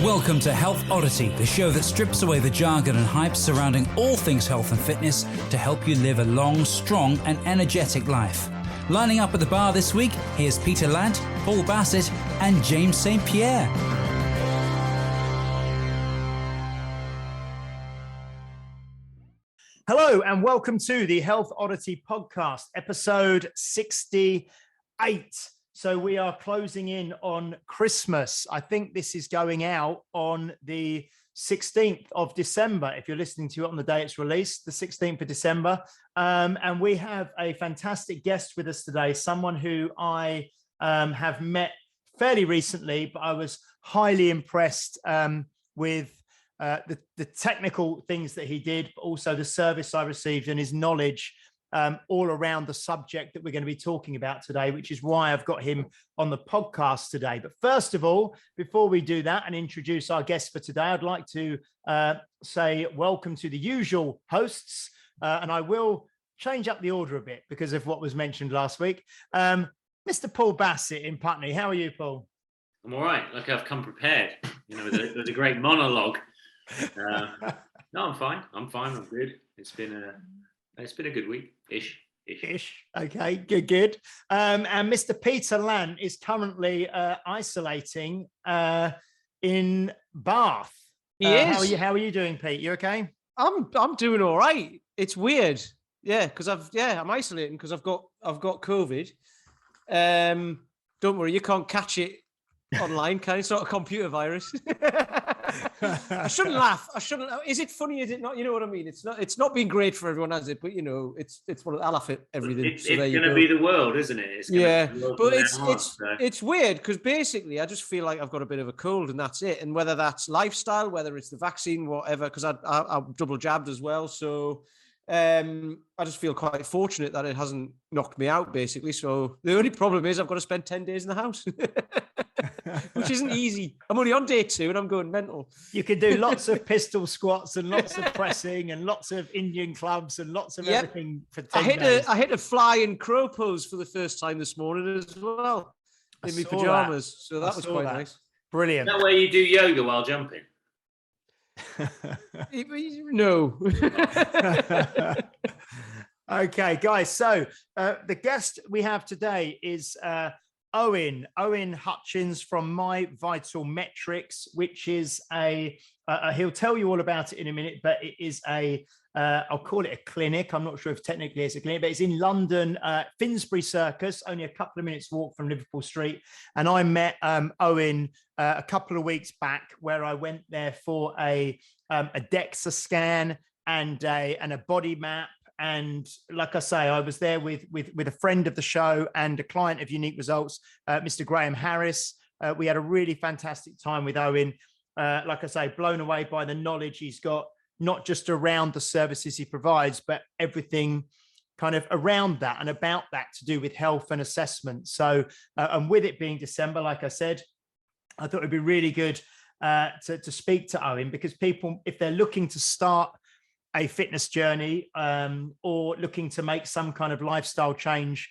Welcome to Health Oddity, the show that strips away the jargon and hype surrounding all things health and fitness to help you live a long, strong and energetic life. Lining up at the bar this week, here's Peter Lant, Paul Bassett and James St. Pierre. Hello and welcome to the Health Oddity podcast, episode 68. So we are closing in on Christmas. I think this is going out on the 16th of December. If you're listening to it on the day it's released, the 16th of December. And we have a fantastic guest with us today, someone who I have met fairly recently, but I was highly impressed with the technical things that he did, but also the service I received and his knowledge all around the subject that we're going to be talking about today, which is why I've got him on the podcast today. But first of all, before we do that and introduce our guest for today, I'd like to say welcome to the usual hosts. And I will change up the order a bit because of what was mentioned last week. Mr. Paul Bassett in Putney. How are you, Paul? I'm all right. Like I've come prepared, with a great monologue. No, I'm fine. I'm good. It's been a good week. Ish. Okay, good. And Mr. Peter Lant is currently isolating in Bath. He is. How are you doing, Pete? You okay? I'm doing all right. It's weird. Yeah, because I'm isolating because I've got COVID. Don't worry, you can't catch it online, can you? It's not a computer virus. I shouldn't laugh. Is it funny? Is it not? You know what I mean? It's not been great for everyone, has it? But it's what I'll laugh at everything. It's going to be the world, isn't it? But it's weird because basically I just feel like I've got a bit of a cold and that's it. And whether that's lifestyle, whether it's the vaccine, whatever, because I'm double jabbed as well, so I just feel quite fortunate that it hasn't knocked me out, basically. So the only problem is I've got to spend 10 days in the house. Which isn't easy. I'm only on day 2 and I'm going mental. You can do lots of pistol squats and lots of pressing and lots of Indian clubs and lots of everything for 10 days. I hit a flying crow pose for the first time this morning as well in my pajamas. So that was quite nice. Brilliant. Is that where you do yoga while jumping? No. Okay, guys. So the guest we have today is Owen Hutchins from My Vital Metrics, which is he'll tell you all about it in a minute, but it is I'll call it a clinic. I'm not sure if technically it's a clinic, but it's in London, Finsbury Circus, only a couple of minutes walk from Liverpool Street. And I met Owen a couple of weeks back where I went there for a DEXA scan and a body map. And like I say, I was there with a friend of the show and a client of Unique Results, Mr. Graham Harris. We had a really fantastic time with Owen. Like I say, blown away by the knowledge he's got, not just around the services he provides, but everything kind of around that and about that to do with health and assessment. So, and with it being December, like I said, I thought it'd be really good to speak to Owen, because people, if they're looking to start a fitness journey or looking to make some kind of lifestyle change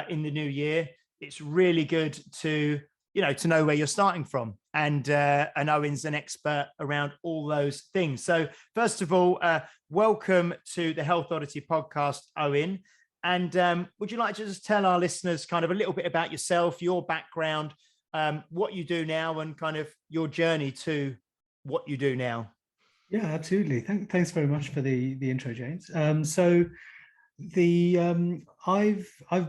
in the new year, it's really good to know where you're starting from. And Owen's an expert around all those things. So first of all, welcome to the Health Oddity podcast, Owen. And would you like to just tell our listeners kind of a little bit about yourself, your background, what you do now, and kind of your journey to what you do now? Yeah, absolutely. Thanks very much for the intro, James. I've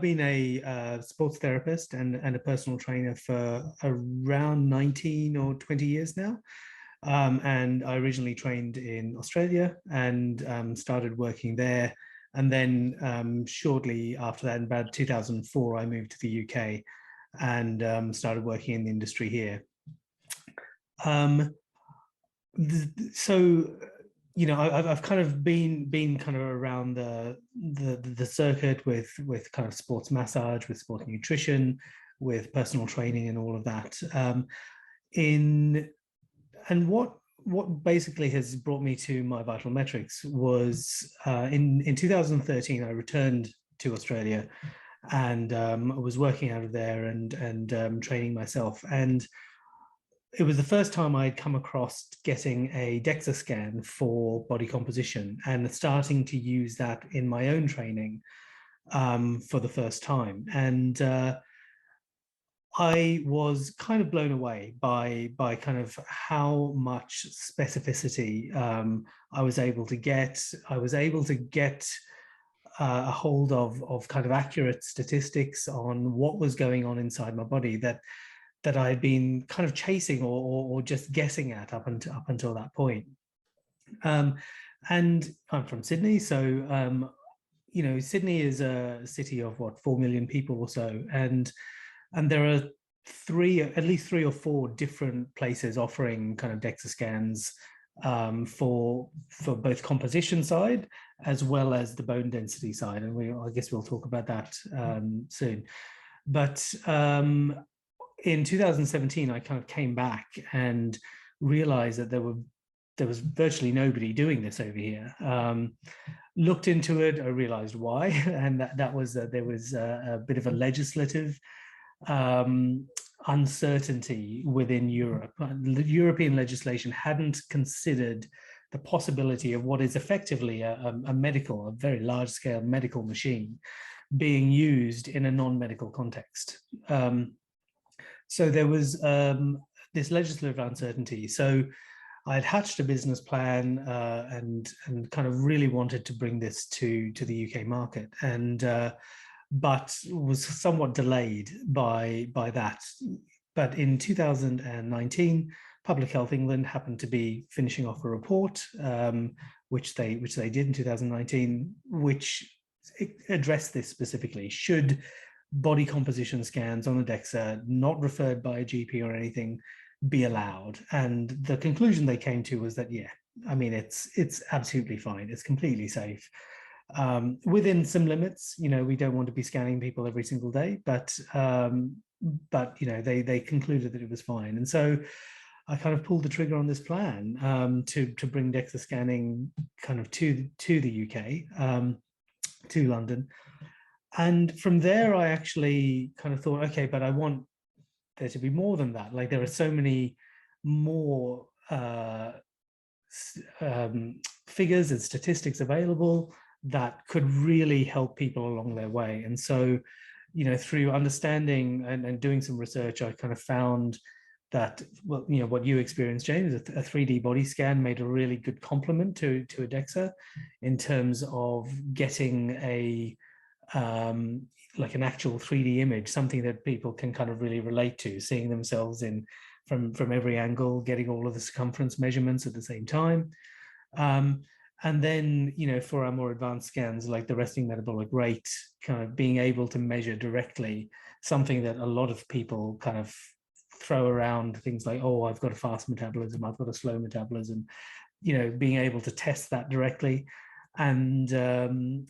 been a sports therapist and a personal trainer for around 19 or 20 years now. And I originally trained in Australia and started working there. And then shortly after that, in about 2004, I moved to the UK and started working in the industry here. So, I've kind of been kind of around the circuit with kind of sports massage, with sports nutrition, with personal training and all of that. And what basically has brought me to My Vital Metrics was in 2013, I returned to Australia and I was working out of there and training myself. And it was the first time I'd come across getting a DEXA scan for body composition and starting to use that in my own training for the first time. And I was kind of blown away by kind of how much specificity I was able to get. I was able to get a hold of kind of accurate statistics on what was going on inside my body that I had been kind of chasing or just guessing at up until that point. And I'm from Sydney, so Sydney is a city of 4 million people or so, and there are at least three or four different places offering kind of DEXA scans for both composition side as well as the bone density side, and I guess we'll talk about that soon. But in 2017, I kind of came back and realized that there was virtually nobody doing this over here. Looked into it, I realized why, and that was there was a bit of a legislative uncertainty within Europe. The European legislation hadn't considered the possibility of what is effectively a very large-scale medical machine being used in a non-medical context. So there was this legislative uncertainty. So I'd hatched a business plan and kind of really wanted to bring this to the UK market, but was somewhat delayed by that. But in 2019, Public Health England happened to be finishing off a report, which they did in 2019, which addressed this specifically. Should body composition scans on a DEXA, not referred by a GP or anything, be allowed? And the conclusion they came to was that, yeah, I mean, it's absolutely fine. It's completely safe. Within some limits, we don't want to be scanning people every single day, but they concluded that it was fine. And so I kind of pulled the trigger on this plan to bring DEXA scanning kind of to the UK, to London. And from there, I actually kind of thought, okay, but I want there to be more than that. Like, there are so many more figures and statistics available that could really help people along their way. And so, through understanding and doing some research, I kind of found that, well, what you experienced, James, a 3D body scan made a really good complement to a DEXA in terms of getting like an actual 3D image, something that people can kind of really relate to, seeing themselves in from every angle, getting all of the circumference measurements at the same time. And then, for our more advanced scans, like the resting metabolic rate, kind of being able to measure directly something that a lot of people kind of throw around, things like, oh, I've got a fast metabolism, I've got a slow metabolism, being able to test that directly. And then,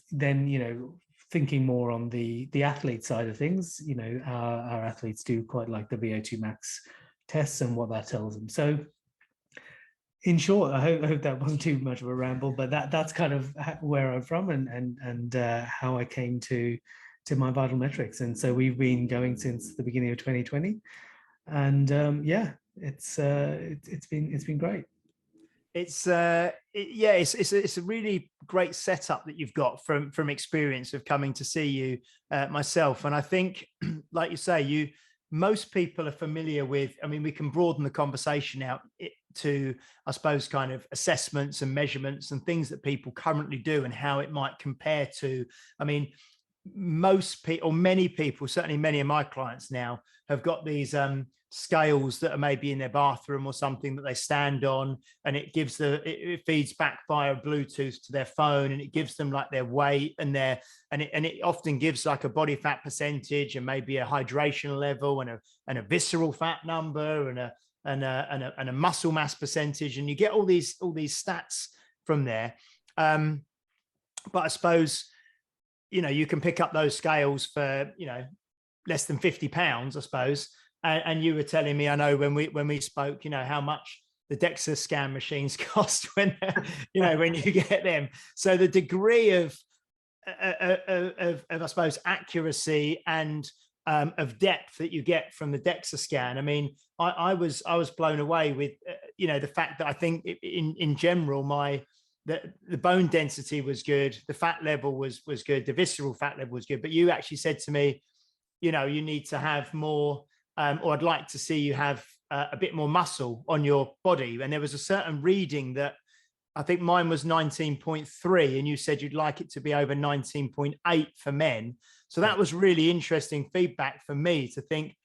thinking more on the athlete side of things, our athletes do quite like the VO2 max tests and what that tells them. So in short, I hope that wasn't too much of a ramble, but that's kind of where I'm from and how I came to my vital metrics. And so we've been going since the beginning of 2020, and it's been great. It's it's a really great setup that you've got from experience of coming to see you myself. And I think, like you say, most people are familiar with, I mean, we can broaden the conversation out to, I suppose, kind of assessments and measurements and things that people currently do and how it might compare to, I mean, most people, or many people, certainly many of my clients now, have got these scales that are maybe in their bathroom or something that they stand on, and it gives it feeds back via Bluetooth to their phone, and it gives them like their weight and it often gives like a body fat percentage and maybe a hydration level and a visceral fat number and a muscle mass percentage, and you get all these stats from there. But I suppose, you can pick up those scales for less than £50, I suppose. And you were telling me, I know when we spoke, how much the DEXA scan machines cost when when you get them. So the degree of I suppose accuracy and of depth that you get from the DEXA scan. I mean, I was blown away with the fact that I think in general the bone density was good, the fat level was good, the visceral fat level was good. But you actually said to me, you need to have more, or I'd like to see you have a bit more muscle on your body. And there was a certain reading that I think mine was 19.3, and you said you'd like it to be over 19.8 for men. So that was really interesting feedback for me to think,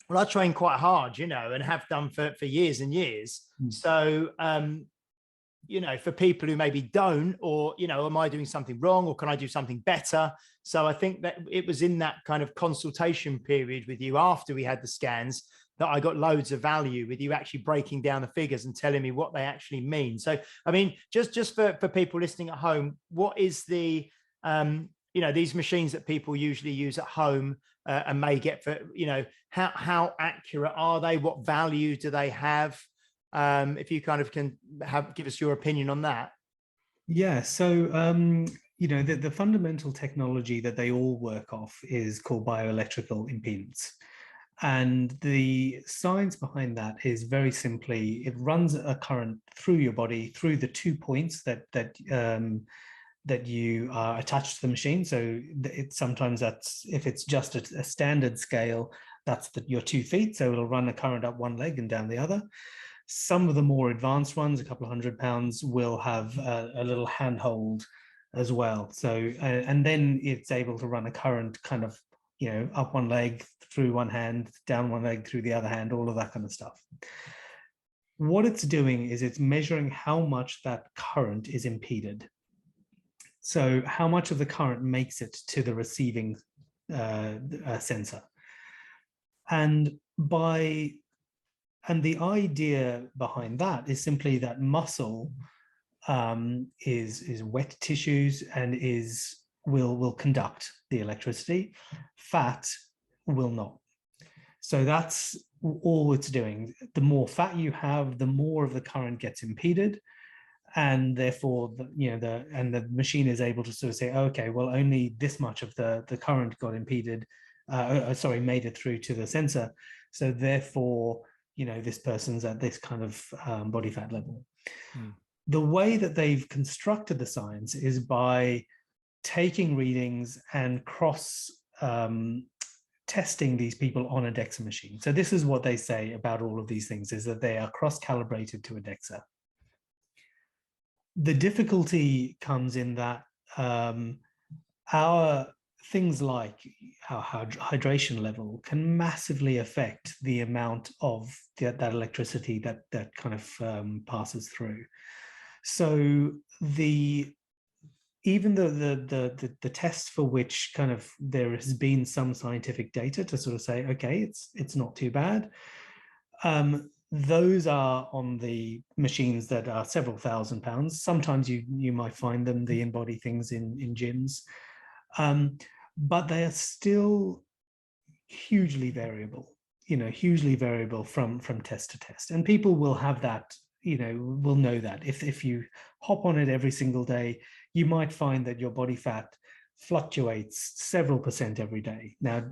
well, I train quite hard, and have done for years and years. So, for people who maybe don't, or, am I doing something wrong, or can I do something better? So I think that it was in that kind of consultation period with you after we had the scans that I got loads of value with you actually breaking down the figures and telling me what they actually mean. So, I mean, just for people listening at home, what is the, these machines that people usually use at home and may get for, how accurate are they? What value do they have? If you kind of can give us your opinion on that. Yeah, so the fundamental technology that they all work off is called bioelectrical impedance, and the science behind that is very simply it runs a current through your body through the 2 points that you are attached to the machine. So sometimes that's, if it's just a standard scale, that's your 2 feet, so it'll run a current up one leg and down the other. Some of the more advanced ones, a couple of 100 pounds, will have a little handhold as well. So, and then it's able to run a current kind of, up one leg, through one hand, down one leg, through the other hand, all of that kind of stuff. What it's doing is it's measuring how much that current is impeded. So how much of the current makes it to the receiving sensor. And the idea behind that is simply that muscle is wet tissues and will conduct the electricity. Fat will not. So that's all it's doing. The more fat you have, the more of the current gets impeded, and therefore the machine is able to sort of say, okay, well, only this much of the current got impeded, made it through to the sensor. So therefore, this person's at this kind of body fat level. The way that they've constructed the science is by taking readings and cross testing these people on a DEXA machine. So this is what they say about all of these things, is that they are cross-calibrated to a DEXA. The difficulty comes in that our things like our hydration level can massively affect the amount of that electricity that kind of passes through. So even the tests for which kind of there has been some scientific data to sort of say, okay, it's not too bad. Those are on the machines that are several £1,000s. Sometimes you might find them, the in-body things in gyms, but they are still hugely variable. Hugely variable from test to test, and people will have that. Will know that if you hop on it every single day, you might find that your body fat fluctuates several percent every day. Now,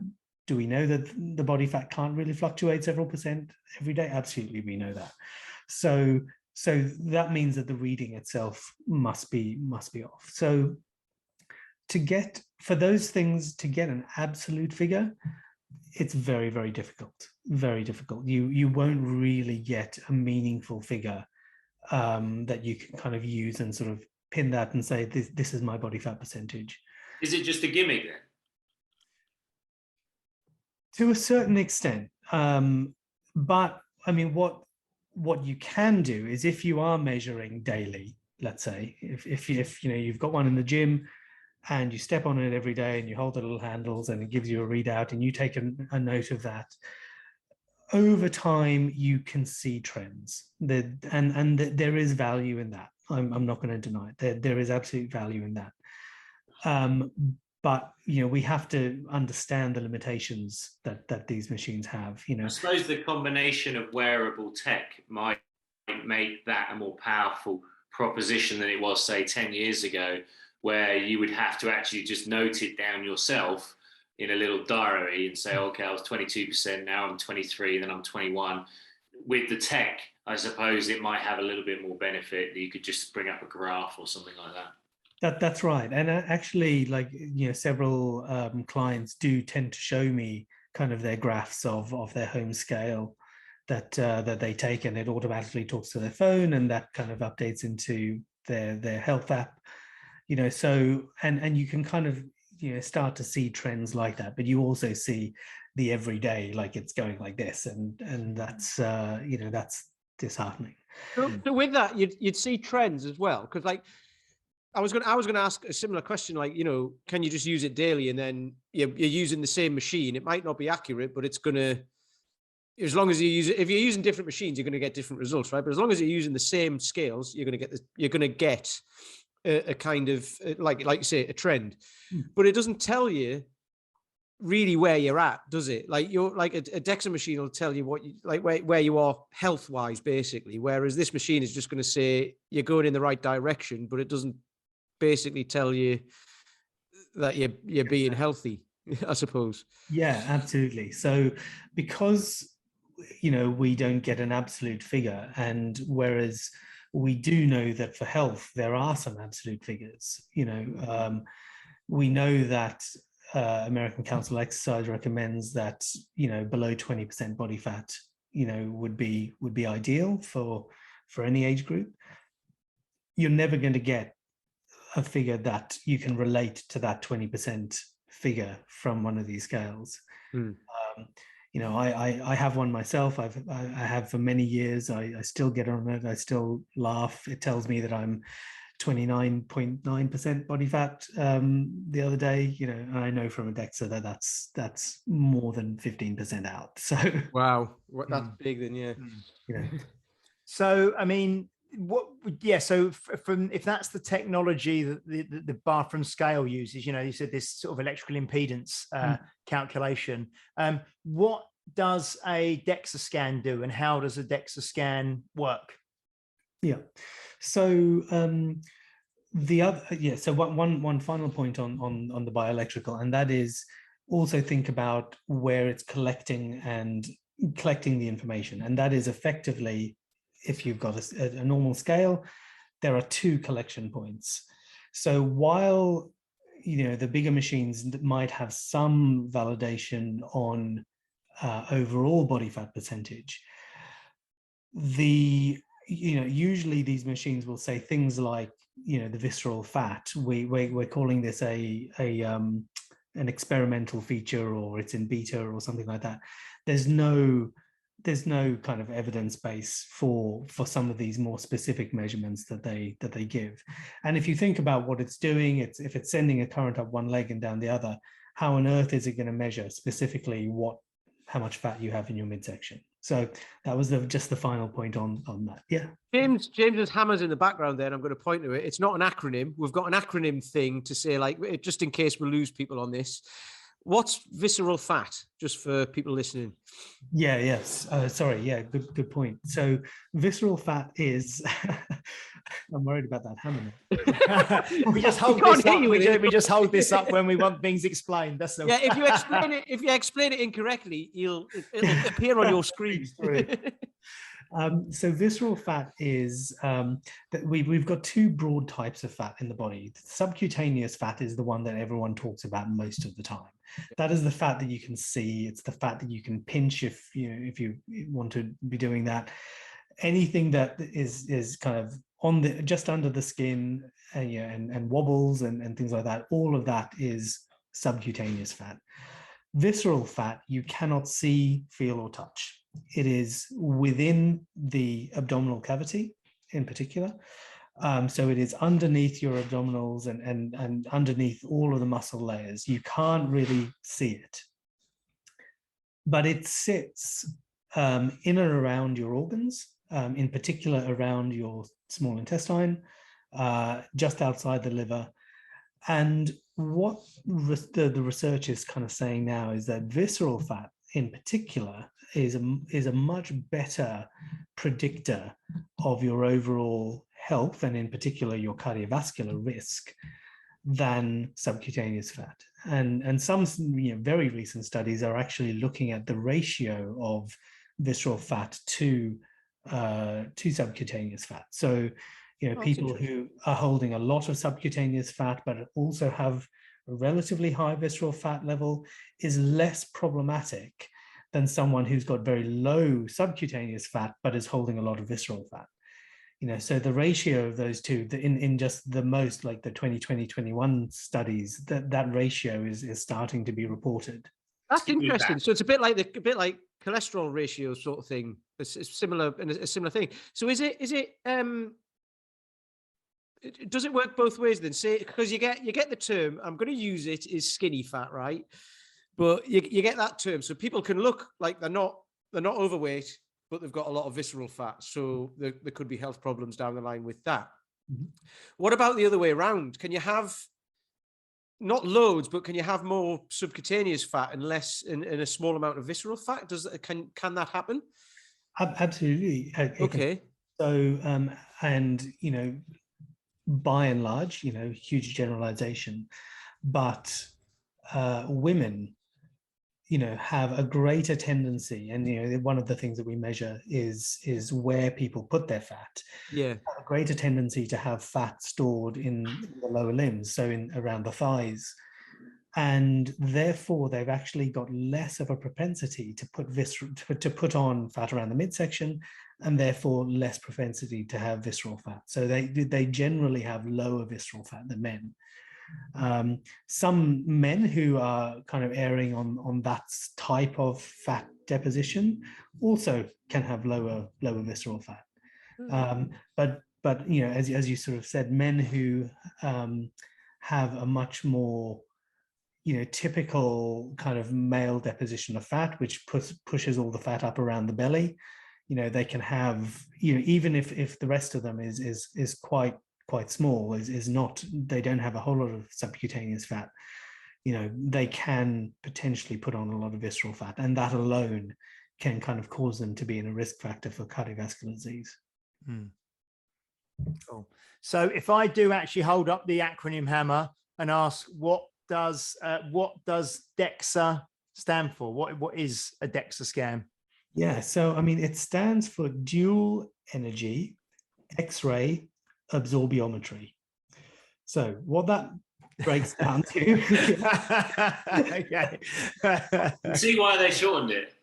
do we know that the body fat can't really fluctuate several percent every day? Absolutely, we know that. So that means that the reading itself must be off. So for those things to get an absolute figure, it's very, very difficult. Very difficult. You won't really get a meaningful figure that you can kind of use and sort of pin that and say, this is my body fat percentage. Is it just a gimmick then? To a certain extent. But I mean, what you can do is, if you are measuring daily, let's say, if you've got one in the gym and you step on it every day and you hold the little handles and it gives you a readout and you take a note of that, over time you can see trends. And there is value in that. I'm not going to deny it. There is absolute value in that. But we have to understand the limitations that these machines have. I suppose the combination of wearable tech might make that a more powerful proposition than it was, say, 10 years ago, where you would have to actually just note it down yourself, in a little diary and say, okay, I was 22%, now I'm 23, then I'm 21. With the tech, I suppose it might have a little bit more benefit that you could just bring up a graph or something like that. That's right. And actually, like, several clients do tend to show me kind of their graphs of their home scale that they take, and it automatically talks to their phone, and that kind of updates into their health app. So and you can kind of start to see trends like that, but you also see the everyday, like it's going like this, and that's that's disheartening. So with that, you'd see trends as well, because like I was gonna ask a similar question, like, can you just use it daily, and then you're using the same machine? It might not be accurate, but it's gonna, as long as you use it, if you're using different machines, you're gonna get different results, right? But as long as you're using the same scales, you're gonna get a kind of, like you say, a trend. But it doesn't tell you really where you're at, does it? Like, you're like a DEXA machine will tell you what you like, where you are health wise, basically, whereas this machine is just going to say you're going in the right direction, but it doesn't basically tell you that you're being healthy, I suppose. Yeah, absolutely. So because we don't get an absolute figure, and whereas we do know that for health there are some absolute figures. We know that American Council of Exercise recommends that below 20% body fat would be ideal for any age group. You're never going to get a figure that you can relate to that 20% figure from one of these scales. I have one myself. I have for many years. I still get on it. I still laugh. It tells me that I'm 29.9% body fat the other day. And I know from a DEXA that that's more than 15% out. So wow, that's big then, yeah. So I mean, so from, if that's the technology that the bathroom scale uses, you said this sort of electrical impedance calculation, what does a DEXA scan do, and how does a DEXA scan work? Yeah, so so one final point on the bioelectrical, and that is also think about where it's collecting the information, and that is effectively, if you've got a normal scale, there are two collection points. So while the bigger machines might have some validation on overall body fat percentage, usually these machines will say things like the visceral fat. We're calling this an experimental feature, or it's in beta or something like that. There's no kind of evidence base for some of these more specific measurements that they give. And if you think about what it's doing, if it's sending a current up one leg and down the other, how on earth is it going to measure specifically how much fat you have in your midsection? So that was just the final point on that. Yeah. James's hammers in the background there, and I'm going to point to it. It's not an acronym. We've got an acronym thing to say, like, just in case we lose people on this. What's visceral fat, just for people listening? Yeah, yes. Sorry. Yeah, good point. So visceral fat is, I'm worried about that hammer. We just hold this up. We just hold this up when we want things explained. That's yeah. If you explain it incorrectly, it'll appear on your screen. So visceral fat is that we've got two broad types of fat in the body. Subcutaneous fat is the one that everyone talks about most of the time. That is the fat that you can see. It's the fat that you can pinch if you want to be doing that. Anything that is kind of just under the skin and wobbles and things like that, all of that is subcutaneous fat. Visceral fat you cannot see, feel, or touch. It is within the abdominal cavity in particular. So it is underneath your abdominals and underneath all of the muscle layers. You can't really see it. But it sits in and around your organs, in particular around your small intestine, just outside the liver. And what the research is kind of saying now is that visceral fat in particular is a much better predictor of your overall health, and in particular your cardiovascular risk, than subcutaneous fat. And some very recent studies are actually looking at the ratio of visceral fat to subcutaneous fat. So, people who are holding a lot of subcutaneous fat but also have a relatively high visceral fat level is less problematic than someone who's got very low subcutaneous fat but is holding a lot of visceral fat. So the ratio of those two in just the most like the 2020-21 studies, that ratio is starting to be reported. That's interesting. So it's a bit like cholesterol ratio sort of thing. It's similar and a similar thing. So is it does it work both ways then? Say, because you get the term, I'm going to use it, is skinny fat, right? But you get that term, so people can look like they're not overweight, but they've got a lot of visceral fat. So there could be health problems down the line with that. Mm-hmm. What about the other way around? Can you have not loads, but can you have more subcutaneous fat and less in a small amount of visceral fat? Can that happen? Absolutely. Okay. So, and by and large, huge generalization, but women, have a greater tendency, and one of the things that we measure is where people put their fat. Yeah, have a greater tendency to have fat stored in the lower limbs, so around the thighs, and therefore they've actually got less of a propensity to put on fat around the midsection, and therefore less propensity to have visceral fat. So they generally have lower visceral fat than men. Some men who are kind of erring on that type of fat deposition also can have lower visceral fat. But as you sort of said, men who have a much more typical kind of male deposition of fat, which pushes all the fat up around the belly, they can have, even if the rest of them is quite small, is not, they don't have a whole lot of subcutaneous fat, they can potentially put on a lot of visceral fat, and that alone can kind of cause them to be in a risk factor for cardiovascular disease. Cool. So if I do actually hold up the acronym hammer and ask, what does DEXA stand for? What is a DEXA scan? Yeah, so I mean, it stands for dual energy X-ray absorbiometry. So what that breaks down to. Okay. See why they shortened it.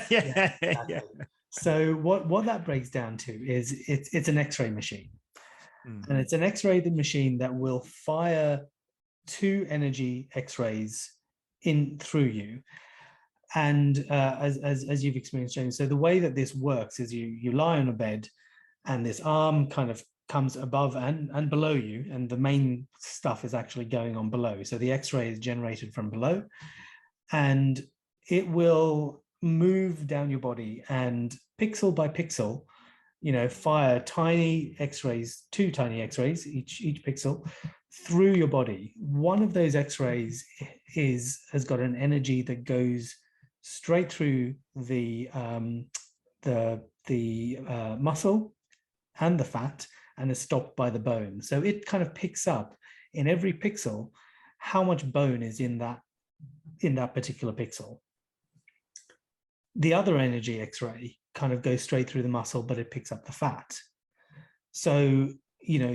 Yeah. So what that breaks down to is it's an X-ray machine, and it's an X-ray machine that will fire 2 energy X-rays in through you. And as you've experienced, James, so the way that this works is you lie on a bed, and this arm kind of comes above and below you, and the main stuff is actually going on below. So the X-ray is generated from below, and it will move down your body and pixel by pixel, fire tiny X-rays, 2 tiny X-rays, each pixel, through your body. One of those X-rays has got an energy that goes straight through the muscle and the fat, and is stopped by the bone. So it kind of picks up in every pixel how much bone is in that particular pixel. The other energy X-ray kind of goes straight through the muscle, but it picks up the fat. So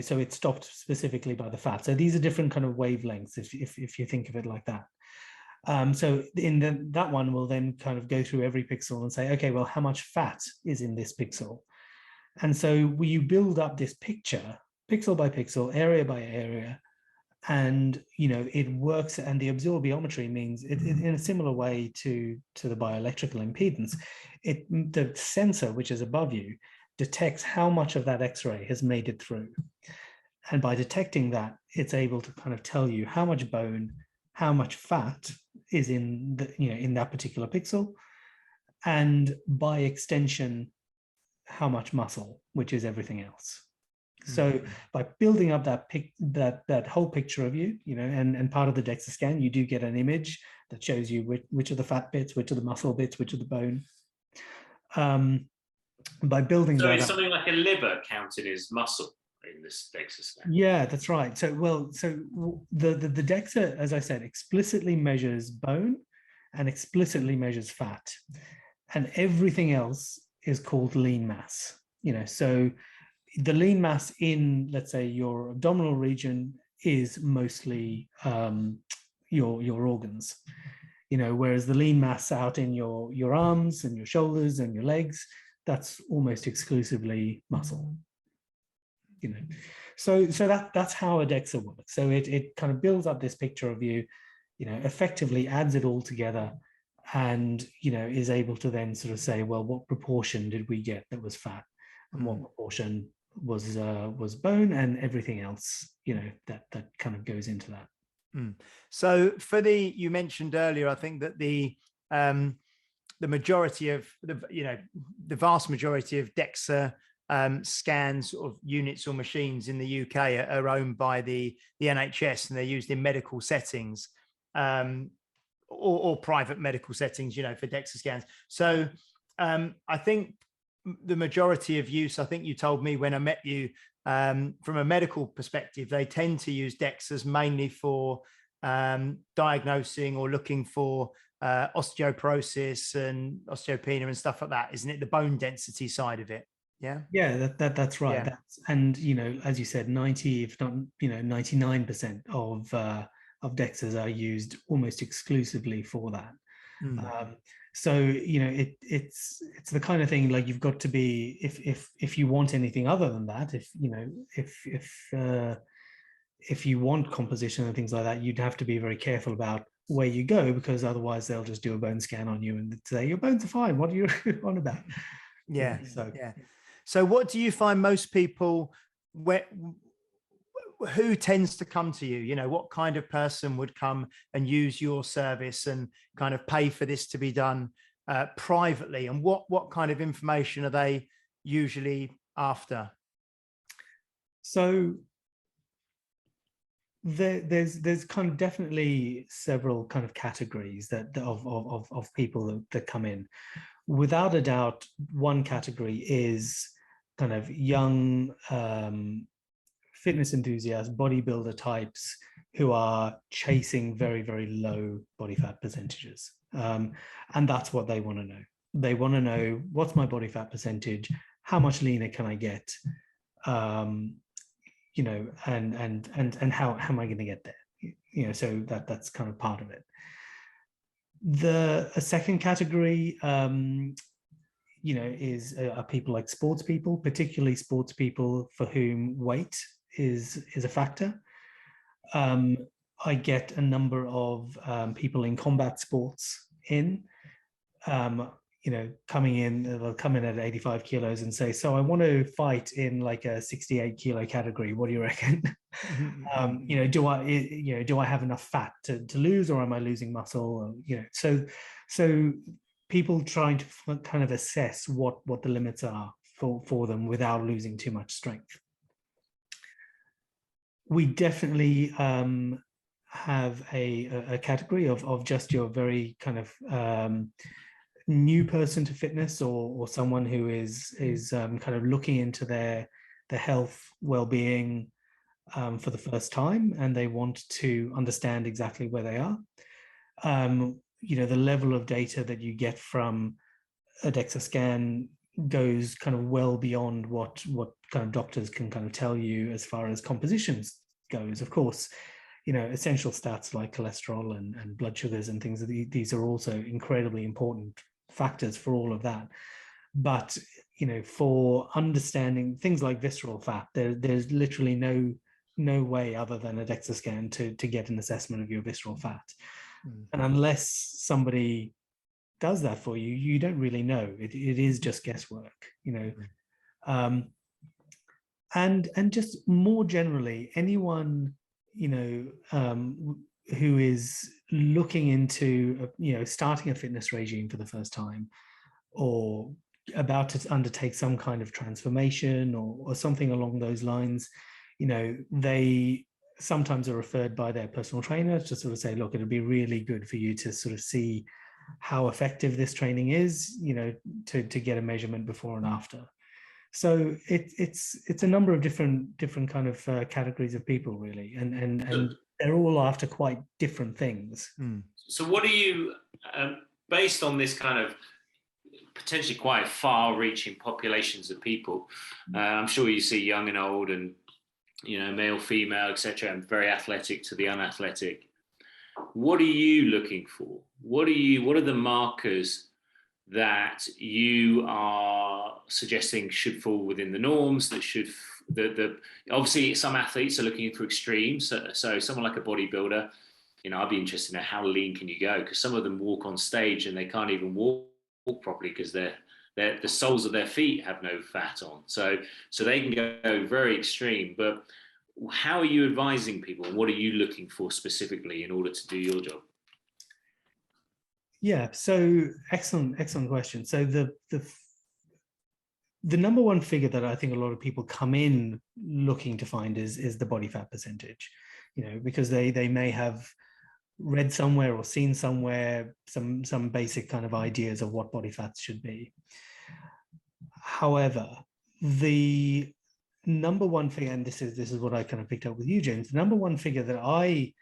so it's stopped specifically by the fat. So these are different kind of wavelengths, if you think of it like that. So that one will then kind of go through every pixel and say, okay, well, how much fat is in this pixel? And so you build up this picture, pixel by pixel, area by area, and it works. And the absorbiometry means it in a similar way to the bioelectrical impedance. The sensor, which is above you, detects how much of that X-ray has made it through, and by detecting that, it's able to kind of tell you how much bone, how much fat is in in that particular pixel, and by extension, how much muscle, which is everything else. So by building up that whole picture of you, and part of the DEXA scan, you do get an image that shows you which are the fat bits, which are the muscle bits, which are the bone. By building so that is up, something like a liver counted as muscle? in this DEXA scan. Yeah, that's right. So, the DEXA, as I said, explicitly measures bone and explicitly measures fat, and everything else is called lean mass. So the lean mass in, let's say, your abdominal region is mostly your organs. Whereas the lean mass out in your arms and your shoulders and your legs, that's almost exclusively muscle. So that's how a DEXA works. So it kind of builds up this picture of you, effectively adds it all together, and is able to then sort of say, well, what proportion did we get that was fat, and what proportion was bone, and everything else, that kind of goes into that. So you mentioned earlier, I think that the majority of the vast majority of DEXA scans of units or machines in the UK are owned by the NHS, and they're used in medical settings, or private medical settings, for DEXA scans. So I think the majority of use, I think you told me when I met you, from a medical perspective, they tend to use DEXAs mainly for diagnosing or looking for osteoporosis and osteopenia and stuff like that, isn't it? The bone density side of it. Yeah, that's right. Yeah. And as you said, 90, if not 99% of DEXAs are used almost exclusively for that. So it's the kind of thing, like, you've got to be, if you want anything other than that, if you want composition and things like that, you'd have to be very careful about where you go, because otherwise they'll just do a bone scan on you and say your bones are fine. What are you on about? Yeah. So what do you find most people, who tends to come to you? What kind of person would come and use your service and kind of pay for this to be done privately? And what kind of information are they usually after? So there's kind of definitely several kind of categories of people that come in. Without a doubt, one category is kind of young fitness enthusiasts, bodybuilder types who are chasing very, very low body fat percentages. And that's what they want to know. They want to know, what's my body fat percentage? How much leaner can I get? And how am I going to get there? So that's kind of part of it. A second category, are people like sports people, particularly sports people for whom weight is a factor. I get a number of people in combat sports coming in. They'll come in at 85 kilos and say, so I want to fight in like a 68 kilo category. What do you reckon? Do I have enough fat to lose, or am I losing muscle? So people trying to kind of assess what the limits are for them without losing too much strength. We definitely have a category of just your very kind of new person to fitness, or someone who is kind of looking into their health, well-being for the first time, and they want to understand exactly where they are. The level of data that you get from a DEXA scan goes kind of well beyond what kind of doctors can kind of tell you as far as compositions goes. Of course, essential stats like cholesterol and blood sugars and things, these are also incredibly important factors for all of that. But for understanding things like visceral fat, there's literally no way other than a DEXA scan to get an assessment of your visceral fat. And unless somebody does that for you, you don't really know. It is just guesswork, and just more generally, anyone who is looking into starting a fitness regime for the first time, or about to undertake some kind of transformation or something along those lines, they sometimes are referred by their personal trainer to sort of say, look, it'll be really good for you to sort of see how effective this training is, to get a measurement before and after. So it's a number of different kind of categories of people, really, and they're all after quite different things. So what do you, based on this kind of potentially quite far-reaching populations of people, I'm sure you see young and old, and male, female, etc., and very athletic to the unathletic. What are you looking for? What are the markers that you are suggesting should fall within the norms, that should obviously some athletes are looking for extremes, so someone like a bodybuilder, I'd be interested in how lean can you go, because some of them walk on stage and they can't even walk properly because the soles of their feet have no fat on, so they can go very extreme. But how are you advising people? What are you looking for specifically in order to do your job? Yeah, so excellent question. So the number one figure that I think a lot of people come in looking to find is the body fat percentage, because they may have read somewhere or seen somewhere some basic kind of ideas of what body fats should be. However, the number one figure, and this is what I kind of picked up with you, James, the number one figure that I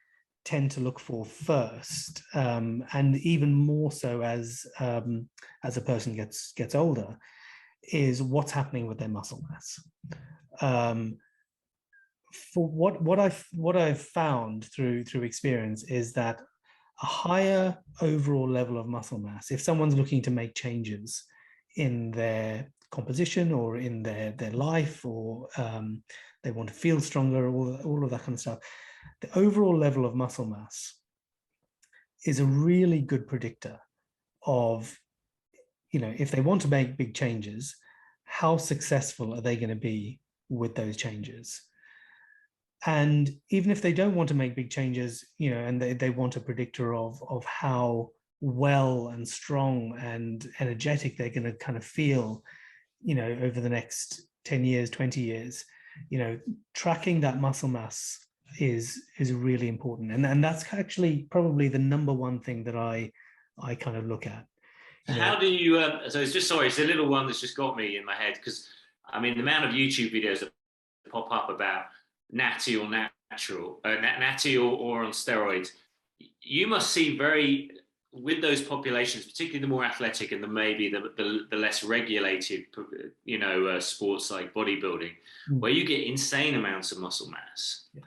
tend to look for first, and even more so as a person gets older, is what's happening with their muscle mass. For what I've found through experience is that a higher overall level of muscle mass, if someone's looking to make changes in their composition or in their life, or they want to feel stronger, all of that kind of stuff, the overall level of muscle mass is a really good predictor of, if they want to make big changes, how successful are they going to be with those changes? And even if they don't want to make big changes, and they want a predictor of how well and strong and energetic they're going to kind of feel, over the next 10 years, 20 years, tracking that muscle mass is really important. And that's actually probably the number one thing that I kind of look at. How do you, so it's a little one that's just got me in my head, because the amount of YouTube videos that pop up about natty or natural, natty or on steroids, you must see with those populations, particularly the more athletic and maybe the less regulated, sports like bodybuilding, where you get insane amounts of muscle mass. Yeah.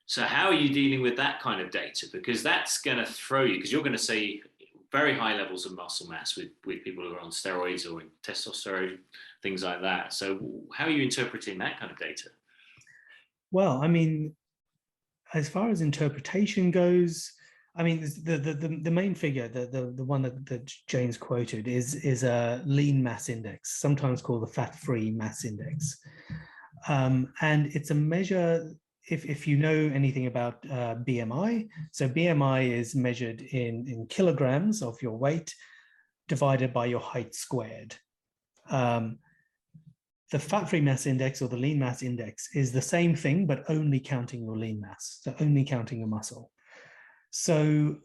So how are you dealing with that kind of data? Because that's going to throw you, because you're going to see very high levels of muscle mass with people who are on steroids or in testosterone, things like that. So how are you interpreting that kind of data? Well, as far as interpretation goes, the main figure, the one that James quoted is a lean mass index, sometimes called the fat-free mass index. And it's a measure, if you know anything about BMI, so BMI is measured in kilograms of your weight divided by your height squared. The fat-free mass index or the lean mass index is the same thing, but only counting your lean mass, so only counting your muscle. So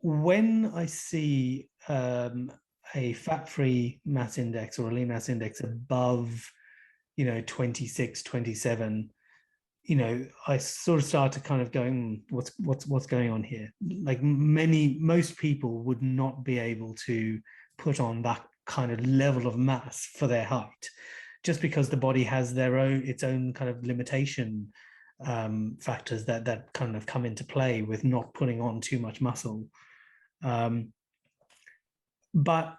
when I see a fat-free mass index or a lean mass index above, 26, 27, I sort of start to kind of go, what's going on here? Like most people would not be able to put on that kind of level of mass for their height, just because the body has its own kind of limitation factors that kind of come into play with not putting on too much muscle. But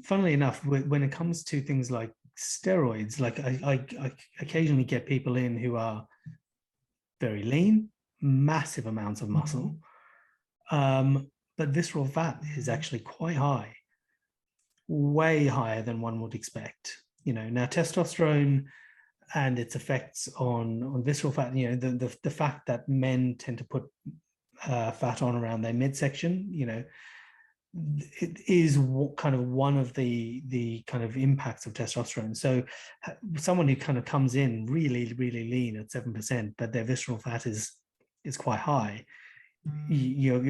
funnily enough, when it comes to things like steroids, like I occasionally get people in who are very lean, massive amounts of muscle, but visceral fat is actually quite high, way higher than one would expect. Now testosterone and its effects on visceral fat, the fact that men tend to put fat on around their midsection, it is kind of one of the kind of impacts of testosterone. So someone who kind of comes in really, really lean at 7%, but their visceral fat is quite high, the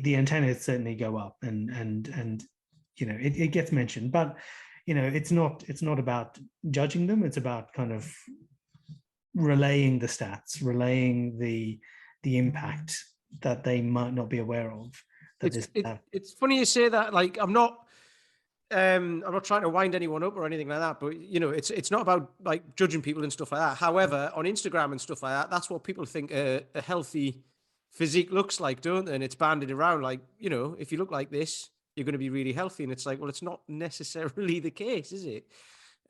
antennas certainly go up, and it gets mentioned. But it's not about judging them. It's about kind of relaying the stats, relaying the impact that they might not be aware of. It's funny you say that. Like, I'm not trying to wind anyone up or anything like that, but it's not about like judging people and stuff like that. However, on Instagram and stuff like that, that's what people think a healthy physique looks like, don't they? And it's banded around like, if you look like this, you're going to be really healthy. And it's like, well, it's not necessarily the case, is it?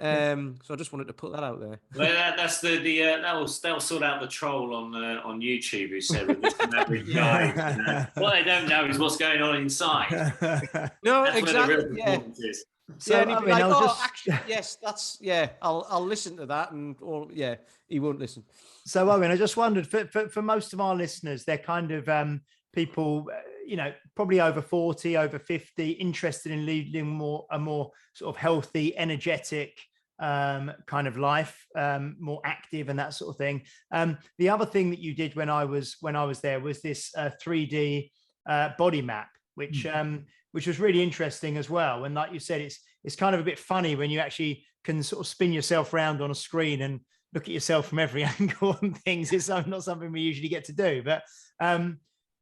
So I just wanted to put that out there. Well, that's that'll sort out the troll on YouTube who said we're just an average guy. What they don't know is what's going on inside. No, that's exactly. Where the real performance is. So and he'd be like, actually, yes, that's I'll listen to that, he won't listen. So Owen, I just wondered for most of our listeners, they're kind of people, probably over 40, over 50, interested in leading a more sort of healthy, energetic kind of life, more active and that sort of thing. The other thing that you did when I was there was this 3D body map, which was really interesting as well. And like you said, it's kind of a bit funny when you actually can sort of spin yourself around on a screen and look at yourself from every angle and things. It's not something we usually get to do. But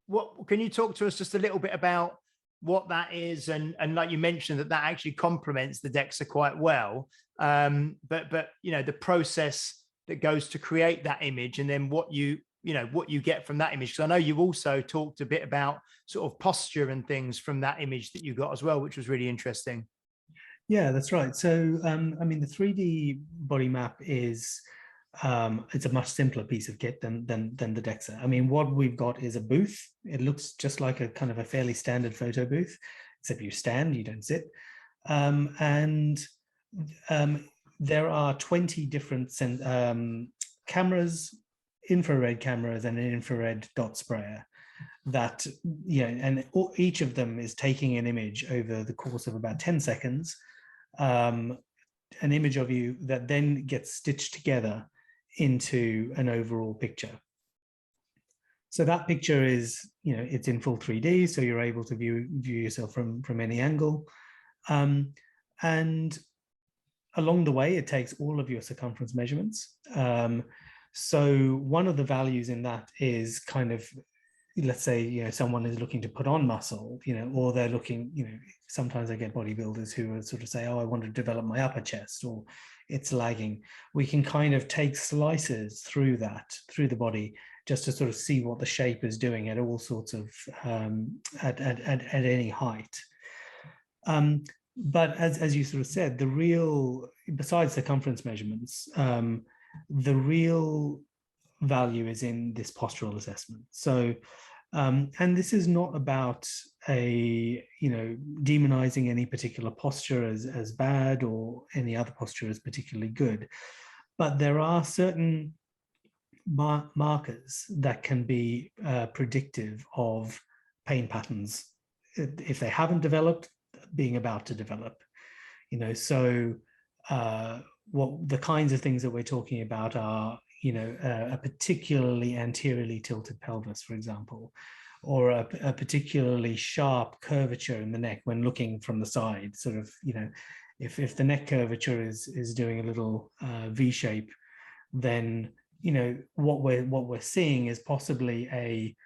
what can you talk to us just a little bit about what that is? And like you mentioned, that actually complements the DEXA quite well. But the process that goes to create that image, and then what you get from that image. Because I know you also talked a bit about sort of posture and things from that image that you got as well, which was really interesting. Yeah, that's right. So, the 3D body map is, it's a much simpler piece of kit than the DEXA. I mean, what we've got is a booth. It looks just like a kind of a fairly standard photo booth, except you stand, you don't sit. There are 20 different cameras, infrared cameras, and an infrared dot sprayer that, and each of them is taking an image over the course of about 10 seconds, an image of you that then gets stitched together into an overall picture. So that picture is, it's in full 3D, so you're able to view yourself from any angle. And along the way, it takes all of your circumference measurements. So one of the values in that is kind of, let's say, someone is looking to put on muscle, or they're looking, sometimes I get bodybuilders who are sort of say, oh, I want to develop my upper chest, or it's lagging. We can kind of take slices through the body, just to sort of see what the shape is doing at all sorts of, at any height. But as you sort of said, the real, besides circumference measurements, the real value is in this postural assessment. So, and this is not about demonizing any particular posture as bad or any other posture as particularly good, but there are certain markers that can be predictive of pain patterns if they haven't developed, being about to develop. So what the kinds of things that we're talking about are, a particularly anteriorly tilted pelvis, for example, or a particularly sharp curvature in the neck when looking from the side. Sort of, if the neck curvature is doing a little V shape, then what we're seeing is possibly a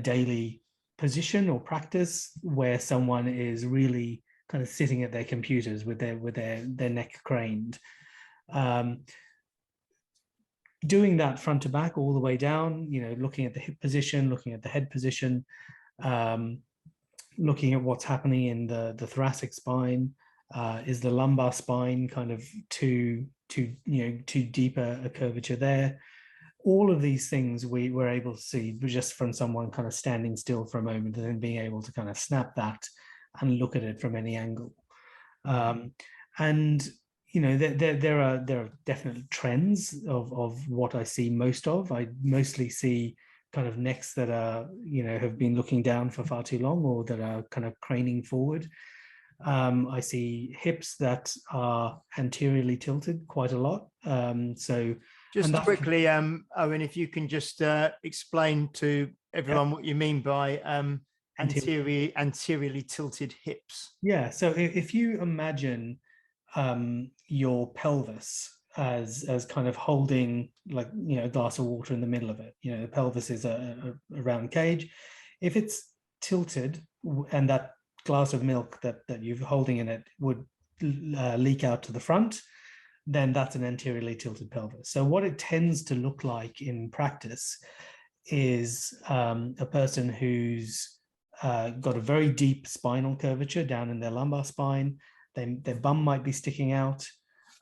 daily position or practice where someone is really kind of sitting at their computers with their neck craned. Doing that front to back all the way down, looking at the hip position, looking at the head position, looking at what's happening in the thoracic spine. Is the lumbar spine kind of too deep a curvature there? All of these things we were able to see just from someone kind of standing still for a moment and then being able to kind of snap that and look at it from any angle. And there are definite trends of what I see most of. I mostly see kind of necks that are, have been looking down for far too long, or that are kind of craning forward. I see hips that are anteriorly tilted quite a lot. So just quickly, Owen, if you can just explain to everyone what you mean by anteriorly tilted hips. Yeah, so if you imagine your pelvis as kind of holding, like, a glass of water in the middle of it. The pelvis is a round cage. If it's tilted and that glass of milk that you're holding in it would leak out to the front, then that's an anteriorly tilted pelvis. So what it tends to look like in practice is a person who's got a very deep spinal curvature down in their lumbar spine. Their bum might be sticking out,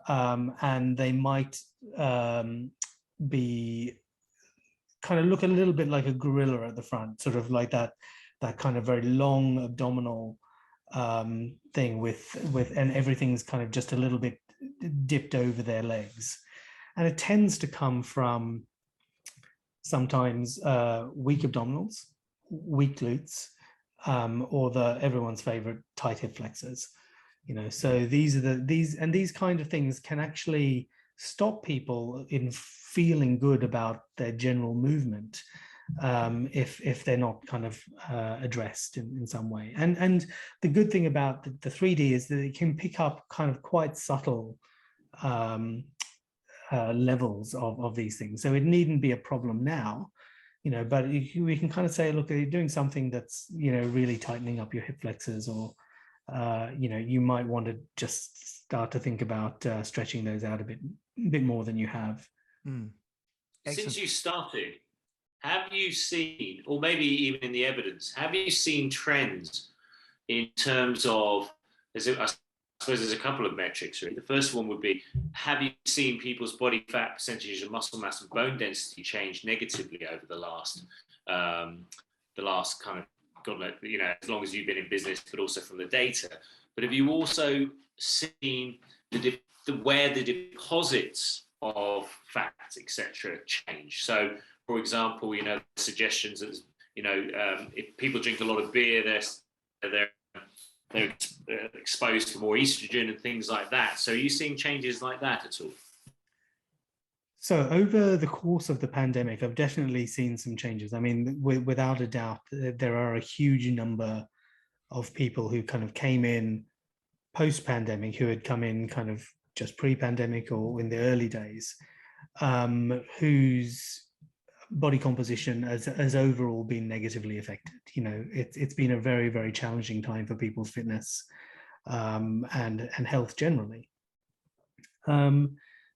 and they might be kind of look a little bit like a gorilla at the front, sort of like that kind of very long abdominal thing with and everything's kind of just a little bit dipped over their legs. And it tends to come from sometimes weak abdominals, weak glutes, or everyone's favorite tight hip flexors. So these kind of things can actually stop people in feeling good about their general movement if they're not kind of addressed in some way. And the good thing about the 3D is that it can pick up kind of quite subtle levels of these things. So it needn't be a problem now, but we can kind of say, look, you're doing something that's, really tightening up your hip flexors, or, you might want to just start to think about stretching those out a bit more than you have. Since you started, have you seen, or maybe even in the evidence, have you seen trends in terms of, I suppose there's a couple of metrics, really. The first one would be, have you seen people's body fat percentage of muscle mass and bone density change negatively over the last kind of, God knows, as long as you've been in business, but also from the data. But have you also seen where the deposits of fat, etc., change? So, for example, suggestions that, if people drink a lot of beer, they're exposed to more estrogen and things like that. So are you seeing changes like that at all? So over the course of the pandemic, I've definitely seen some changes. I mean, without a doubt, there are a huge number of people who kind of came in post-pandemic, who had come in kind of just pre-pandemic or in the early days, whose body composition has overall been negatively affected. It's been a very, very challenging time for people's fitness and health generally.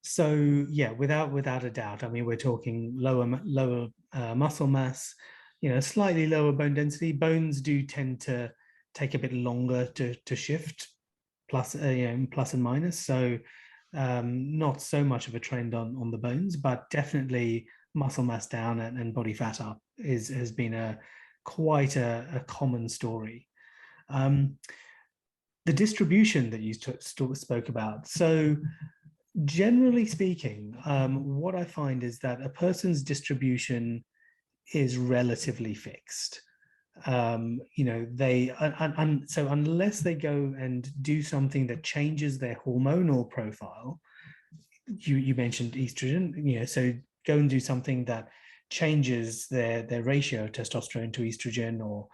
So yeah, without a doubt, I mean, we're talking lower muscle mass, slightly lower bone density. Bones do tend to take a bit longer to shift, plus and minus. So not so much of a trend on the bones, but definitely muscle mass down and body fat up has been quite a common story. The distribution that you spoke about. So generally speaking, what I find is that a person's distribution is relatively fixed. So unless they go and do something that changes their hormonal profile, you mentioned estrogen, so go and do something that changes their ratio of testosterone to estrogen or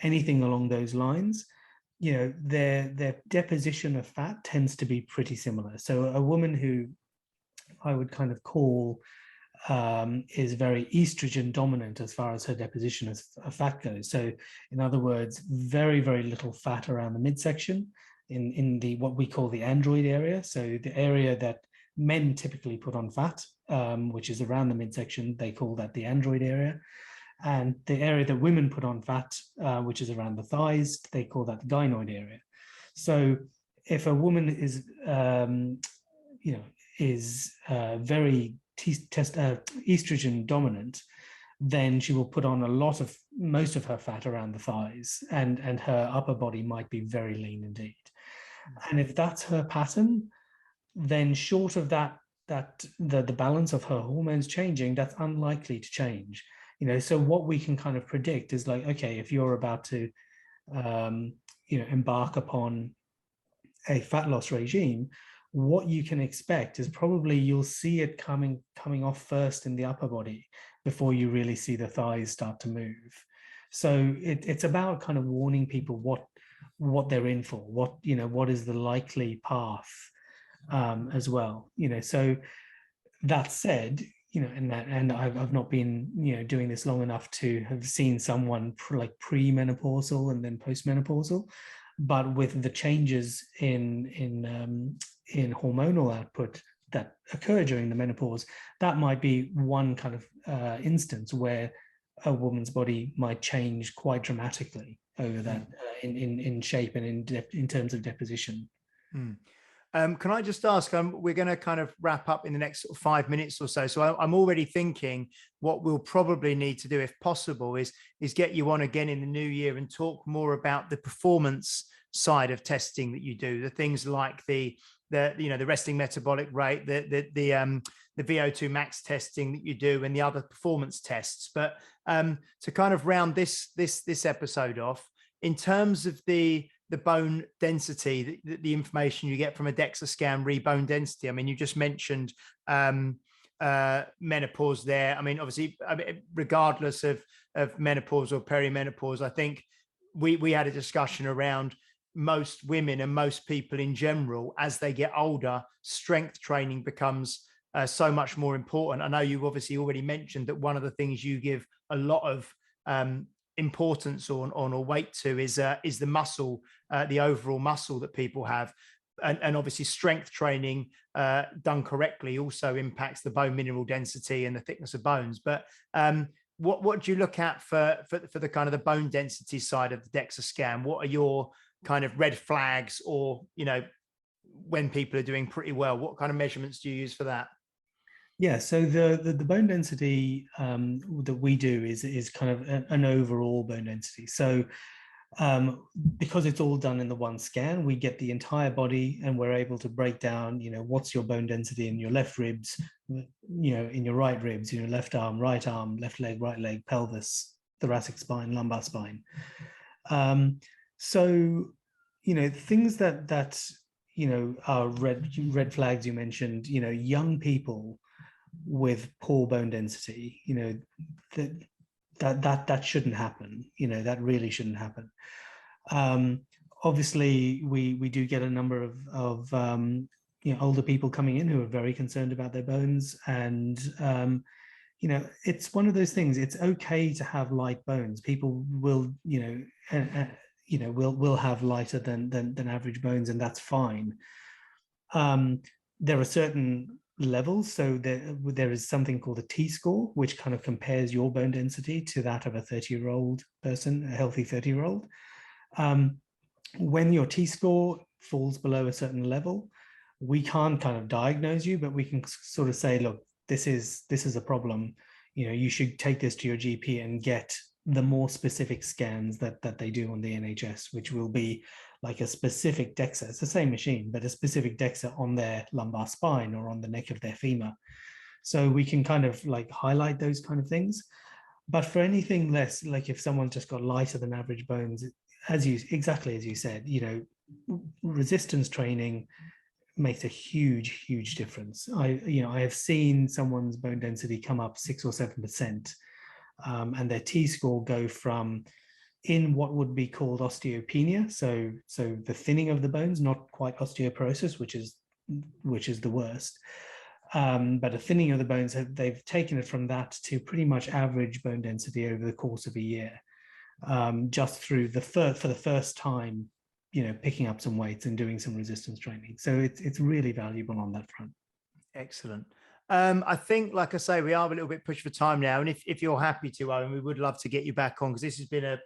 anything along those lines, their deposition of fat tends to be pretty similar. So a woman who I would kind of call is very estrogen dominant as far as her deposition of fat goes. So in other words, very, very little fat around the midsection in the what we call the android area. So the area that men typically put on fat, which is around the midsection, they call that the android area. And the area that women put on fat, which is around the thighs, they call that the gynoid area. So if a woman is, very estrogen dominant, then she will put on most of her fat around the thighs, and her upper body might be very lean indeed. And if that's her pattern, then short of the balance of her hormones changing, that's unlikely to change. So what we can kind of predict is like, okay, if you're about to, embark upon a fat loss regime, what you can expect is probably you'll see it coming off first in the upper body before you really see the thighs start to move. So it's about kind of warning people what they're in for, what is the likely path as well. So that said, and I've not been doing this long enough to have seen someone like pre-menopausal and then post-menopausal, but with the changes in hormonal output that occur during the menopause, that might be one kind of instance where a woman's body might change quite dramatically over that in shape and in terms of deposition. Can I just ask, we're going to kind of wrap up in the next 5 minutes or so. So I'm already thinking what we'll probably need to do, if possible, is get you on again in the new year and talk more about the performance side of testing that you do, the things like the resting metabolic rate, the VO2 max testing that you do, and the other performance tests. But to kind of round this episode off, in terms of the bone density, the information you get from a DEXA scan, bone density. I mean, you just mentioned menopause there. I mean, obviously, regardless of menopause or perimenopause, I think we had a discussion around most women and most people in general, as they get older, strength training becomes so much more important. I know you've obviously already mentioned that one of the things you give a lot of importance on or weight to is the muscle, the overall muscle that people have, and obviously strength training done correctly also impacts the bone mineral density and the thickness of bones. But what do you look at for the kind of the bone density side of the DEXA scan? What are your kind of red flags, or when people are doing pretty well, what kind of measurements do you use for that? Yeah, so the bone density that we do is kind of an overall bone density. So because it's all done in the one scan, we get the entire body, and we're able to break down, what's your bone density in your left ribs, in your right ribs, left arm, left leg, right leg, pelvis, thoracic spine, lumbar spine. So things that are red flags you mentioned, young people with poor bone density, that shouldn't happen. That really shouldn't happen. Obviously, we do get a number of older people coming in who are very concerned about their bones, and it's one of those things. It's okay to have light bones. People will will have lighter than average bones, and that's fine. There are certain levels. So there is something called a T-score, which kind of compares your bone density to that of a 30-year-old person, a healthy 30-year-old. When your T-score falls below a certain level, we can't kind of diagnose you, but we can sort of say, look, this is a problem. You should take this to your GP and get the more specific scans that they do on the NHS, which will be like a specific DEXA. It's the same machine, but a specific DEXA on their lumbar spine or on the neck of their femur. So we can kind of like highlight those kind of things. But for anything less, like if someone's just got lighter than average bones, exactly as you said, resistance training makes a huge difference. I have seen someone's bone density come up 6 or 7%, and their T-score go from in what would be called osteopenia, so the thinning of the bones, not quite osteoporosis, which is the worst, but a thinning of the bones. They've taken it from that to pretty much average bone density over the course of a year, just through for the first time, picking up some weights and doing some resistance training. So it's really valuable on that front. Excellent. I think, like I say, we are a little bit pushed for time now, and if you're happy to, Owen, we would love to get you back on, because this has been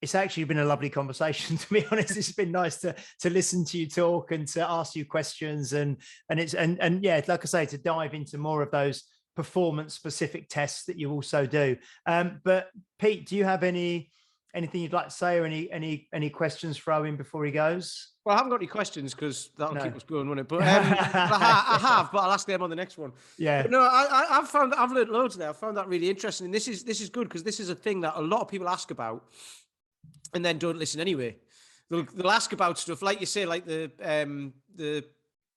it's actually been a lovely conversation, to be honest. It's been nice to listen to you talk and to ask you questions, and yeah, like I say, to dive into more of those performance specific tests that you also do. But Pete, do you have anything you'd like to say, or any questions for Owen before he goes? Well, I haven't got any questions because that'll keep us going, won't it? But I have, but I'll ask them on the next one. Yeah. But no, I've learned loads there. I found that really interesting, and this is good, because this is a thing that a lot of people ask about and then don't listen anyway. They'll ask about stuff like you say, like the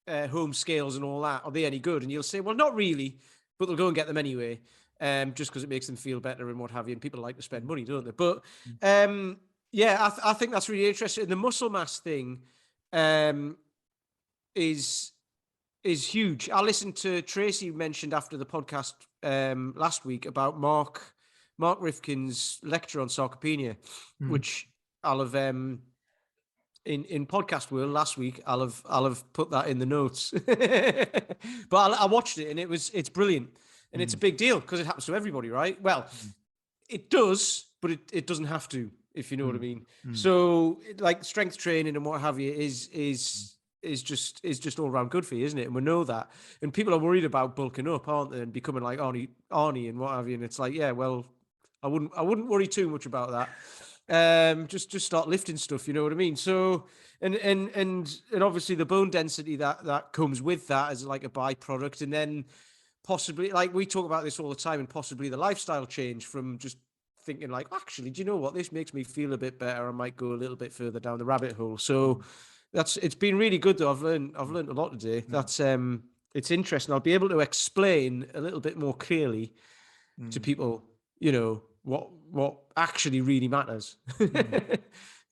home scales and all that. Are they any good? And you'll say, well, not really, but they'll go and get them anyway, just because it makes them feel better and what have you. And people like to spend money, don't they? But yeah, I think that's really interesting. The muscle mass thing, is huge. I listened to Tracy mentioned after the podcast last week about Mark Rifkin's lecture on sarcopenia, which I'll have in podcast world last week. I'll have put that in the notes. But I watched it and it's brilliant, and it's a big deal because it happens to everybody, right? Well, it does, but it doesn't have to, if you know what I mean. So like strength training and what have you is just all around good for you, isn't it? And we know that. And people are worried about bulking up, aren't they? And becoming like Arnie and what have you. And it's like, yeah, well, I wouldn't worry too much about that. Just start lifting stuff, you know what I mean? So and obviously the bone density that comes with that as like a byproduct, and then possibly, like we talk about this all the time, and possibly the lifestyle change from just thinking like, actually, do you know what, this makes me feel a bit better, I might go a little bit further down the rabbit hole. So it's been really good though. I've learned a lot today. That's it's interesting. I'll be able to explain a little bit more clearly to people, you know, what actually really matters.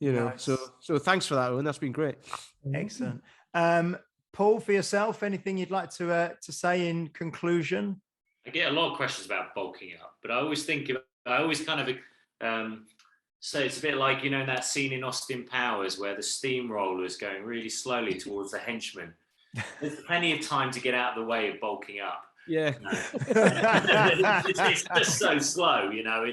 You know, Nice. so thanks for that, Owen. That's been great. Excellent. Paul, for yourself, anything you'd like to say in conclusion? I get a lot of questions about bulking up, but I always kind of say it's a bit like, you know, that scene in Austin Powers where the steamroller is going really slowly towards the henchman. There's plenty of time to get out of the way of bulking up. Yeah. You know? it's just so slow, you know.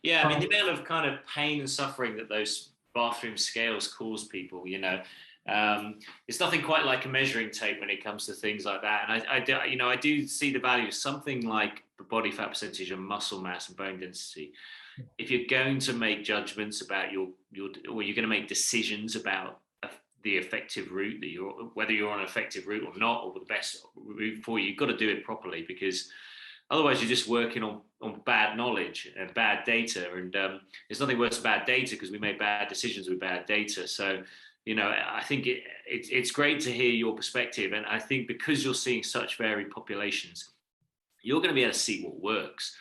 Yeah, I mean, the amount of kind of pain and suffering that those bathroom scales cause people, you know, it's nothing quite like a measuring tape when it comes to things like that. And I do see the value of something like the body fat percentage and muscle mass and bone density. If you're going to make judgments about or you're going to make decisions about the effective route whether you're on an effective route or not, or the best route for you, you've got to do it properly, because otherwise you're just working on bad knowledge and bad data. And there's nothing worse than bad data, because we make bad decisions with bad data. So, you know, I think it's great to hear your perspective. And I think because you're seeing such varied populations, you're going to be able to see what works.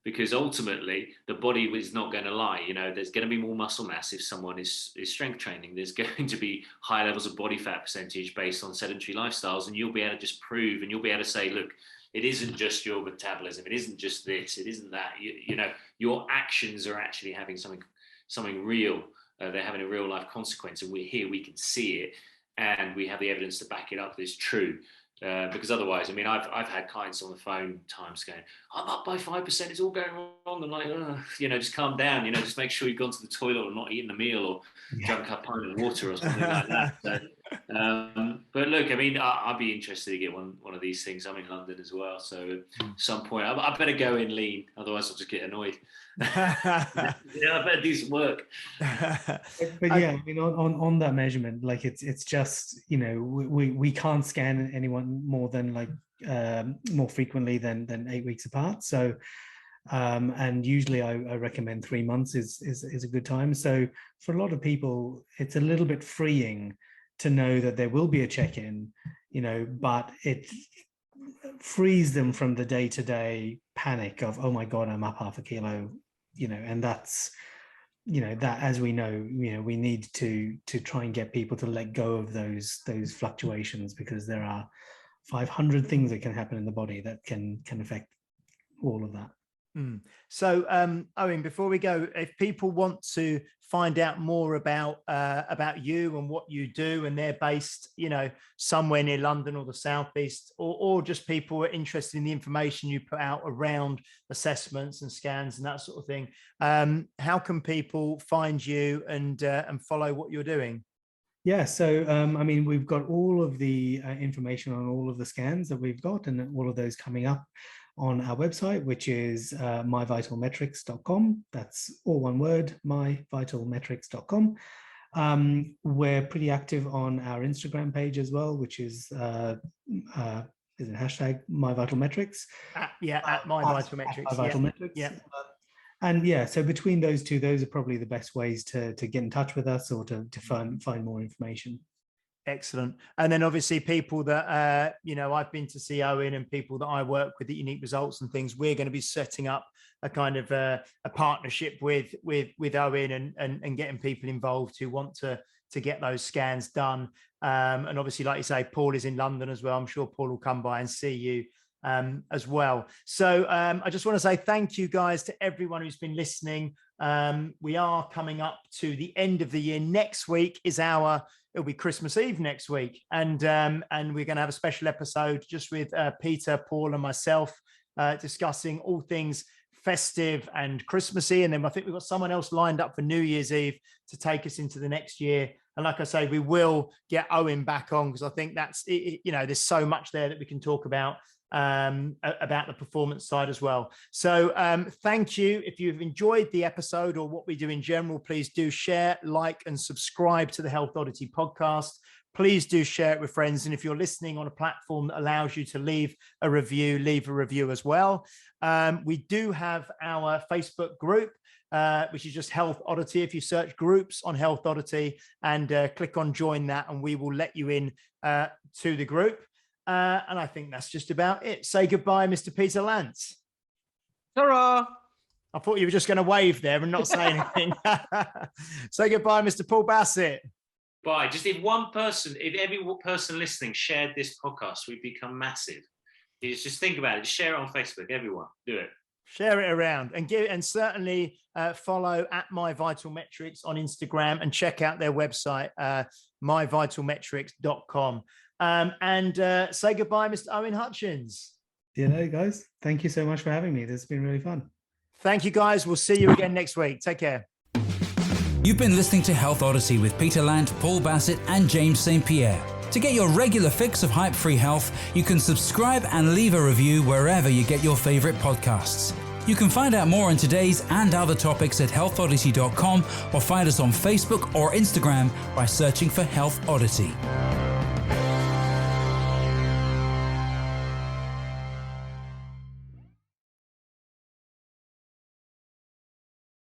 Because ultimately, the body is not going to lie. You know, there's going to be more muscle mass if someone is strength training. There's going to be high levels of body fat percentage based on sedentary lifestyles. And you'll be able to just prove, and you'll be able to say, look, it isn't just your metabolism. It isn't just this. It isn't that. You know, your actions are actually having something real. They're having a real life consequence. And we can see it. And we have the evidence to back it up that it's true. Because otherwise, I mean, I've had clients on the phone times going, I'm up by 5%, it's all going wrong. I'm like, you know, just calm down, you know, just make sure you've gone to the toilet or not eaten a meal or drunk a pint of water or something like that. So, but look, I mean, I'd be interested to get one of these things. I'm in London as well, so at some point I better go in lean, otherwise I'll just get annoyed. I better do some work. But yeah, I mean, on that measurement, like it's just, you know, we can't scan anyone more than like more frequently than 8 weeks apart. So and usually I recommend 3 months is a good time. So for a lot of people, it's a little bit freeing to know that there will be a check-in, you know, but it frees them from the day-to-day panic of, oh my God, I'm up half a kilo, you know. And that's, you know, that, as we know, you know, we need to try and get people to let go of those fluctuations, because there are 500 things that can happen in the body that can affect all of that. So, Owen, before we go, if people want to find out more about you and what you do, and they're based, you know, somewhere near London or the Southeast, or just people are interested in the information you put out around assessments and scans and that sort of thing, how can people find you and follow what you're doing? Yeah, so I mean, we've got all of the information on all of the scans that we've got, and all of those coming up on our website, which is myvitalmetrics.com. That's all one word, myvitalmetrics.com. We're pretty active on our Instagram page as well, which is it hashtag myvitalmetrics? At myvitalmetrics. myvitalmetrics. Yeah. And yeah, so between those two, those are probably the best ways to get in touch with us, or to find more information. Excellent. And then obviously people that, you know, I've been to see Owen, and people that I work with at Unique Results and things, we're going to be setting up a kind of a partnership with Owen and getting people involved who want to to get those scans done. And obviously, like you say, Paul is in London as well. I'm sure Paul will come by and see you as well. So I just want to say thank you guys to everyone who's been listening. We are coming up to the end of the year. Next week is it'll be Christmas Eve next week. And we're going to have a special episode just with Peter, Paul and myself discussing all things festive and Christmassy. And then I think we've got someone else lined up for New Year's Eve to take us into the next year. And like I say, we will get Owen back on because I think that's, there's so much there that we can talk about the performance side as well. So thank you. If you've enjoyed the episode or what we do in general, please do share, like, and subscribe to the Health Oddity podcast. Please do share it with friends. And if you're listening on a platform that allows you to leave a review as well. We do have our Facebook group, which is just Health Oddity. If you search groups on Health Oddity and click on join that, and we will let you in to the group. And I think that's just about it. Say goodbye, Mr. Peter Lant. Ta-ra! I thought you were just going to wave there and not say anything. Say goodbye, Mr. Paul Bassett. Bye. Just if every person listening shared this podcast, we'd become massive. Just think about it. Just share it on Facebook. Everyone, do it. Share it around and certainly follow at My Vital Metrics on Instagram and check out their website, myvitalmetrics.com. And say goodbye, Mr. Owen Hutchins. Guys, thank you so much for having me. This has been really fun. Thank you, guys. We'll see you again next week. Take care. You've been listening to Health Odyssey with Peter Lant, Paul Bassett, and James St. Pierre. To get your regular fix of hype-free health, you can subscribe and leave a review wherever you get your favorite podcasts. You can find out more on today's and other topics at healthodyssey.com or find us on Facebook or Instagram by searching for Health Oddity.